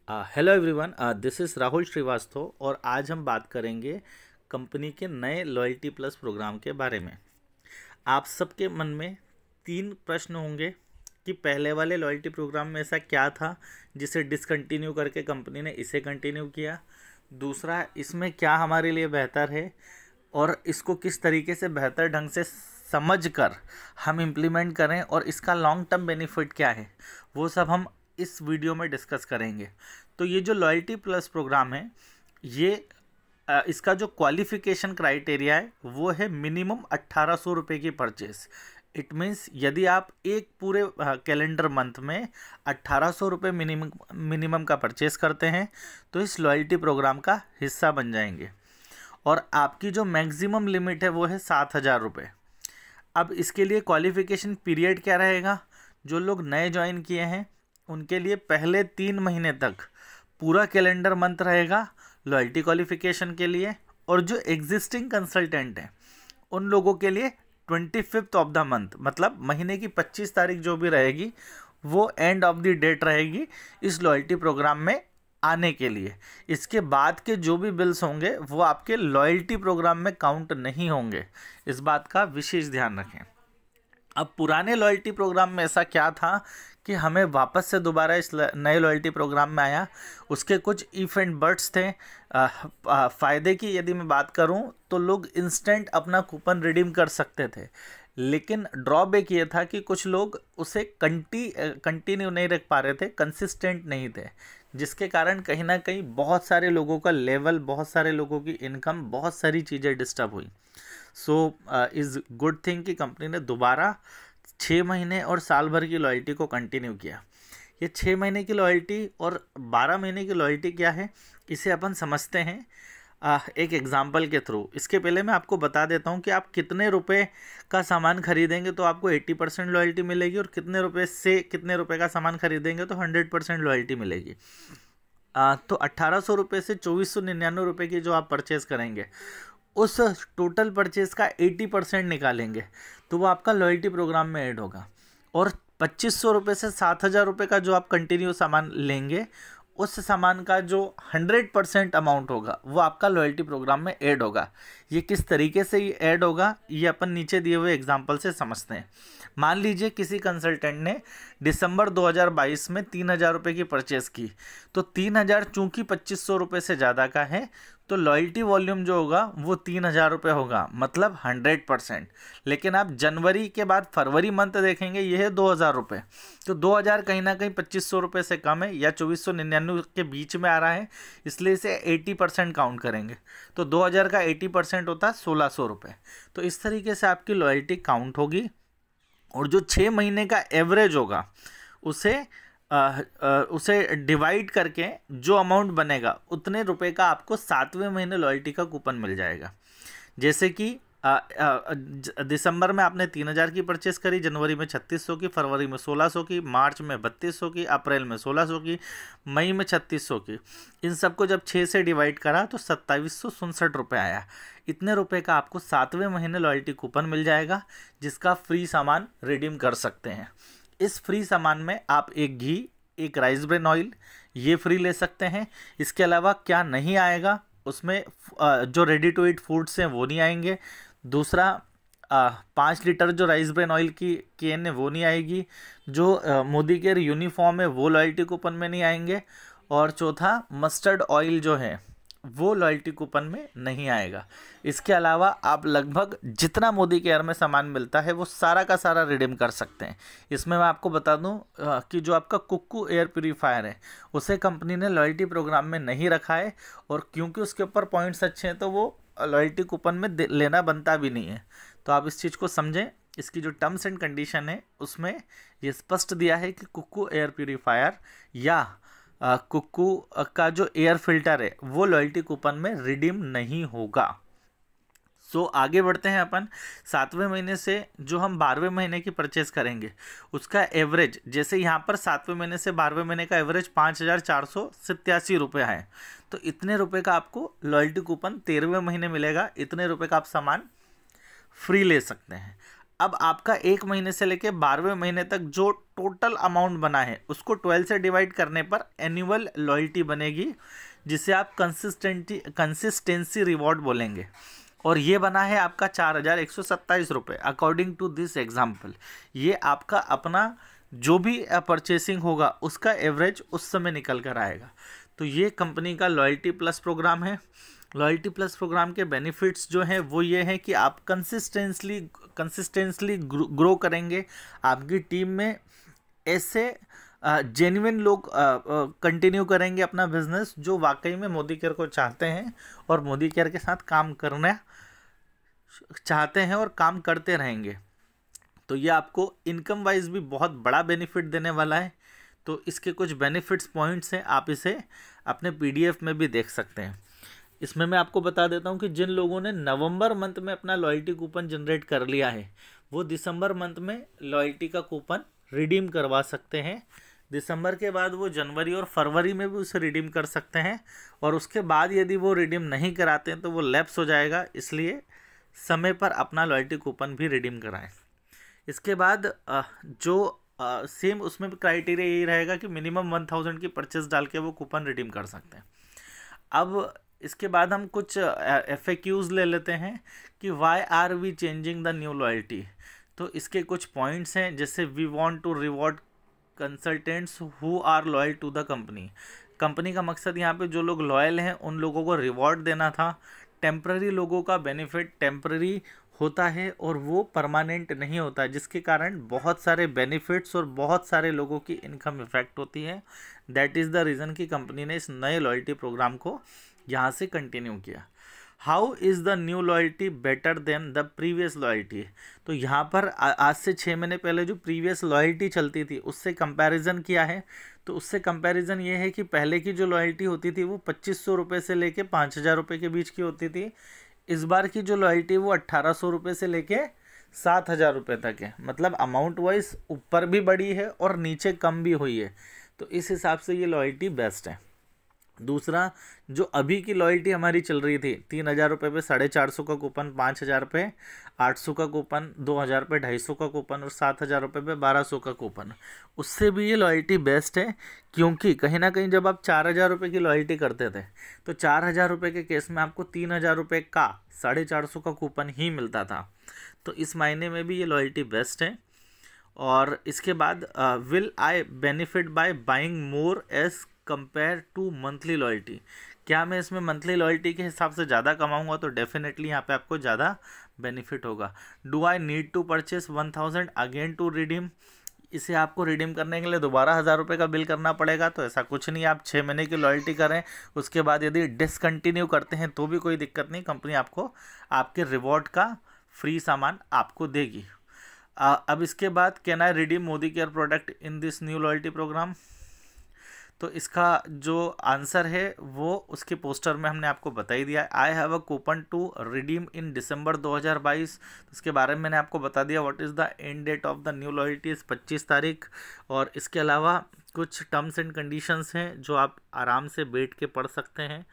Hello everyone, this is Rahul Shrivastava और आज हम बात करेंगे कंपनी के नए लॉयल्टी प्लस प्रोग्राम के बारे में। आप सबके मन में तीन प्रश्न होंगे कि पहले वाले लॉयल्टी प्रोग्राम में ऐसा क्या था जिसे डिसकंटिन्यू करके कंपनी ने इसे कंटिन्यू किया। दूसरा, इसमें क्या हमारे लिए बेहतर है और इसको किस तरीके से बेहतर ढंग से समझ कर हम इम्प्लीमेंट करें और इसका लॉन्ग टर्म बेनिफिट क्या है, वो सब हम इस वीडियो में डिस्कस करेंगे। तो ये जो लॉयल्टी प्लस प्रोग्राम है, ये इसका जो क्वालिफिकेशन क्राइटेरिया है वो है मिनिमम 1800 रुपये की परचेस। इट मीन्स यदि आप एक पूरे कैलेंडर मंथ में 1800 रुपये मिनिमम का परचेस करते हैं तो इस लॉयल्टी प्रोग्राम का हिस्सा बन जाएंगे। और आपकी जो मैक्सिमम लिमिट है वो है 7000 रुपये। अब इसके लिए क्वालिफिकेशन पीरियड क्या रहेगा? जो लोग नए ज्वाइन किए हैं उनके लिए पहले 3 महीने तक पूरा कैलेंडर मंथ रहेगा लॉयल्टी क्वालिफिकेशन के लिए, और जो एग्जिस्टिंग कंसल्टेंट हैं उन लोगों के लिए 25th ऑफ द मंथ, मतलब महीने की 25 तारीख जो भी रहेगी वो एंड ऑफ द डेट रहेगी इस लॉयल्टी प्रोग्राम में आने के लिए। इसके बाद के जो भी बिल्स होंगे वो आपके लॉयल्टी प्रोग्राम में काउंट नहीं होंगे, इस बात का विशेष ध्यान रखें। अब पुराने लॉयल्टी प्रोग्राम में ऐसा क्या था कि हमें वापस से दोबारा इस नए लॉयल्टी प्रोग्राम में आया, उसके कुछ इफ एंड बट्स थे। फ़ायदे की यदि मैं बात करूं तो लोग इंस्टेंट अपना कूपन रिडीम कर सकते थे, लेकिन ड्रॉबैक ये था कि कुछ लोग उसे कंटिन्यू नहीं रख पा रहे थे, कंसिस्टेंट नहीं थे, जिसके कारण कहीं ना कहीं बहुत सारे लोगों का लेवल, बहुत सारे लोगों की इनकम, बहुत सारी चीज़ें डिस्टर्ब हुई। सो इज़ गुड थिंग कि कंपनी ने दोबारा 6 महीने और साल भर की लॉयल्टी को कंटिन्यू किया। ये 6 महीने की लॉयल्टी और 12 महीने की लॉयल्टी क्या है, इसे अपन समझते हैं एक एग्जांपल के थ्रू। इसके पहले मैं आपको बता देता हूँ कि आप कितने रुपए का सामान खरीदेंगे तो आपको 80% लॉयल्टी मिलेगी, और कितने रुपए से कितने रुपए का सामान खरीदेंगे तो 100% लॉयल्टी मिलेगी। तो 1800 रुपये से 2499 रुपये की जो आप परचेज़ करेंगे उस टोटल परचेज़ का 80% निकालेंगे तो वो आपका लॉयल्टी प्रोग्राम में ऐड होगा। और 2500 रुपये से 7000 रुपये का जो आप कंटिन्यू सामान लेंगे उस सामान का जो 100% अमाउंट होगा वो आपका लॉयल्टी प्रोग्राम में ऐड होगा। ये किस तरीके से ये ऐड होगा ये अपन नीचे दिए हुए एग्जांपल से समझते हैं। मान लीजिए किसी कंसल्टेंट ने दिसंबर 2022 में 3000 रुपये की परचेज़ की, तो 3000 चूँकि 2500 रुपये से ज़्यादा का है तो लॉयल्टी वॉल्यूम जो होगा वो 3000 रुपये होगा, मतलब 100%। लेकिन आप जनवरी के बाद फरवरी मंथ देखेंगे ये है 2000 रुपये, तो 2000 कहीं ना कहीं 2500 रुपये से कम है या 2499 के बीच में आ रहा है, इसलिए इसे 80% काउंट करेंगे। तो 2000 का 80% होता है 1600 रुपये। तो इस तरीके से आपकी लॉयल्टी काउंट होगी, और जो 6 महीने का एवरेज होगा उसे डिवाइड करके जो अमाउंट बनेगा उतने रुपए का आपको 7वें महीने लॉयल्टी का कूपन मिल जाएगा। जैसे कि दिसंबर में आपने 3000 की परचेस करी, जनवरी में 3600 की, फरवरी में 1600 की, मार्च में 3200 की, अप्रैल में 1600 की, मई में 3600 की। इन सबको जब 6 से डिवाइड करा तो 2767 रुपये आया। इतने रुपए का आपको 7वें महीने लॉयल्टी कूपन मिल जाएगा जिसका फ्री सामान रिडीम कर सकते हैं। इस फ्री सामान में आप एक घी, एक राइस ब्रेन ऑयल ये फ्री ले सकते हैं। इसके अलावा क्या नहीं आएगा उसमें जो रेडी टू ईट फूड्स हैं वो नहीं आएंगे। दूसरा, 5 लीटर जो राइस ब्रेन ऑयल की कैन है वो नहीं आएगी। जो मोदी केयर यूनिफॉर्म है वो लॉयल्टी कूपन में नहीं आएंगे। और चौथा, मस्टर्ड ऑयल जो है वो लॉयल्टी कूपन में नहीं आएगा। इसके अलावा आप लगभग जितना मोदी केयर में सामान मिलता है वो सारा का सारा रिडीम कर सकते हैं। इसमें मैं आपको बता दूं कि जो आपका कुक्कू एयर प्यूरीफायर है उसे कंपनी ने लॉयल्टी प्रोग्राम में नहीं रखा है, और क्योंकि उसके ऊपर पॉइंट्स अच्छे हैं तो वो लॉयल्टी कूपन में लेना बनता भी नहीं है। तो आप इस चीज़ को समझें। इसकी जो टर्म्स एंड कंडीशन है उसमें ये स्पष्ट दिया है कि कुक्कू एयर प्यूरीफायर या कुक्कू का जो एयर फिल्टर है वो लॉयल्टी कूपन में रिडीम नहीं होगा। सो आगे बढ़ते हैं अपन। 7वें महीने से जो हम 12वें महीने की परचेज करेंगे उसका एवरेज, जैसे यहाँ पर 7वें महीने से 12वें महीने का एवरेज 5487 रुपये है, तो इतने रुपए का आपको लॉयल्टी कूपन 13वें महीने मिलेगा। इतने रुपए का आप सामान फ्री ले सकते हैं। अब आपका 1 महीने से लेके 12वें महीने तक जो टोटल अमाउंट बना है उसको 12 से डिवाइड करने पर एनुअल लॉयल्टी बनेगी, जिसे आप कंसिस्टेंसी रिवॉर्ड बोलेंगे। और ये बना है आपका 4127 रुपये अकॉर्डिंग टू दिस एग्जाम्पल। ये आपका अपना जो भी परचेसिंग होगा उसका एवरेज उस समय निकल कर आएगा। तो ये कंपनी का लॉयल्टी प्लस प्रोग्राम है। लॉयल्टी प्लस प्रोग्राम के बेनिफिट्स जो हैं वो ये हैं कि आप कंसिस्टेंसली ग्रो करेंगे। आपकी टीम में ऐसे जेन्युइन लोग कंटिन्यू करेंगे अपना बिजनेस जो वाकई में मोदी केयर को चाहते हैं और मोदी केयर के साथ काम करना चाहते हैं और काम करते रहेंगे। तो ये आपको इनकम वाइज भी बहुत बड़ा बेनिफिट देने वाला है। तो इसके कुछ बेनिफिट्स पॉइंट्स हैं, आप इसे अपने PDF में भी देख सकते हैं। इसमें मैं आपको बता देता हूँ कि जिन लोगों ने नवंबर मंथ में अपना लॉयल्टी कूपन जनरेट कर लिया है वो दिसंबर मंथ में लॉयल्टी का कूपन रिडीम करवा सकते हैं। दिसंबर के बाद वो जनवरी और फरवरी में भी उसे रिडीम कर सकते हैं, और उसके बाद यदि वो रिडीम नहीं कराते हैं तो वो लैप्स हो जाएगा। इसलिए समय पर अपना लॉयल्टी कूपन भी रिडीम कराएं। इसके बाद जो सेम उसमें क्राइटेरिया यही रहेगा कि मिनिमम 1000 की परचेस डाल के वो कूपन रिडीम कर सकते हैं। अब इसके बाद हम कुछ FAQs ले लेते हैं कि why are we changing the new loyalty. तो इसके कुछ पॉइंट्स हैं, जैसे we want to reward consultants who are loyal to the company. Company का मकसद यहाँ पे जो लोग लॉयल हैं उन लोगों को रिवॉर्ड देना था। टेम्पररी लोगों का बेनिफिट टेम्पररी होता है और वो परमानेंट नहीं होता, जिसके कारण बहुत सारे बेनिफिट्स और बहुत सारे लोगों की इनकम इफेक्ट होती है। दैट इज़ द रीज़न कि कंपनी ने इस नए लॉयल्टी प्रोग्राम को यहाँ से कंटिन्यू किया। How is the new loyalty better than the previous loyalty. तो यहाँ पर आज से 6 महीने पहले जो प्रीवियस लॉयल्टी चलती थी उससे कंपैरिजन किया है। तो उससे कंपैरिजन ये है कि पहले की जो लॉयल्टी होती थी वो 2500 रुपये से लेके 5000 रुपये के बीच की होती थी। इस बार की जो लॉयल्टी वो 1800 रुपये से लेके 7000 रुपये तक है। मतलब अमाउंट वाइज ऊपर भी बढ़ी है और नीचे कम भी हुई है। तो इस हिसाब से ये लॉयल्टी बेस्ट है। दूसरा, जो अभी की लॉयल्टी हमारी चल रही थी 3000 रुपये पे 450 का कूपन, 5000 पे 800 का कूपन, 2000 पे 250 का कूपन और 7000 रुपये पे 1200 का कूपन, उससे भी ये लॉयल्टी बेस्ट है। क्योंकि कहीं ना कहीं जब आप 4000 रुपये की लॉयल्टी करते थे तो 4000 रुपये के केस में आपको 3000 रुपये का 450 का कूपन ही मिलता था। तो इस मायने में भी ये लॉयल्टी बेस्ट है। और इसके बाद will I benefit by buying more as compare to monthly loyalty. क्या मैं इसमें मंथली लॉयल्टी के हिसाब से ज़्यादा कमाऊंगा? तो डेफिनेटली यहाँ पे आपको ज़्यादा बेनिफिट होगा। Do I need to purchase 1000 again to redeem. इसे आपको रिडीम करने के लिए दोबारा 1000 रुपये का बिल करना पड़ेगा? तो ऐसा कुछ नहीं। आप 6 महीने की लॉयल्टी करें, उसके बाद यदि डिसकंटिन्यू करते हैं तो भी कोई दिक्कत नहीं। कंपनी आपको आपके रिवॉर्ड का फ्री सामान आपको देगी। अब इसके बाद can I redeem Modicare product in this new loyalty program. तो इसका जो आंसर है वो उसके पोस्टर में हमने आपको बता ही दिया। I have a coupon to redeem in December 2022। इसके बारे में मैंने आपको बता दिया। What is the end date of the new loyalty is 25 तारीख। और इसके अलावा कुछ टर्म्स एंड कंडीशंस हैं जो आप आराम से बैठ के पढ़ सकते हैं।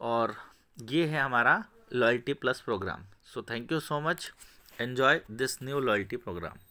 और ये है हमारा loyalty plus program. So thank you so much. Enjoy this new loyalty programme.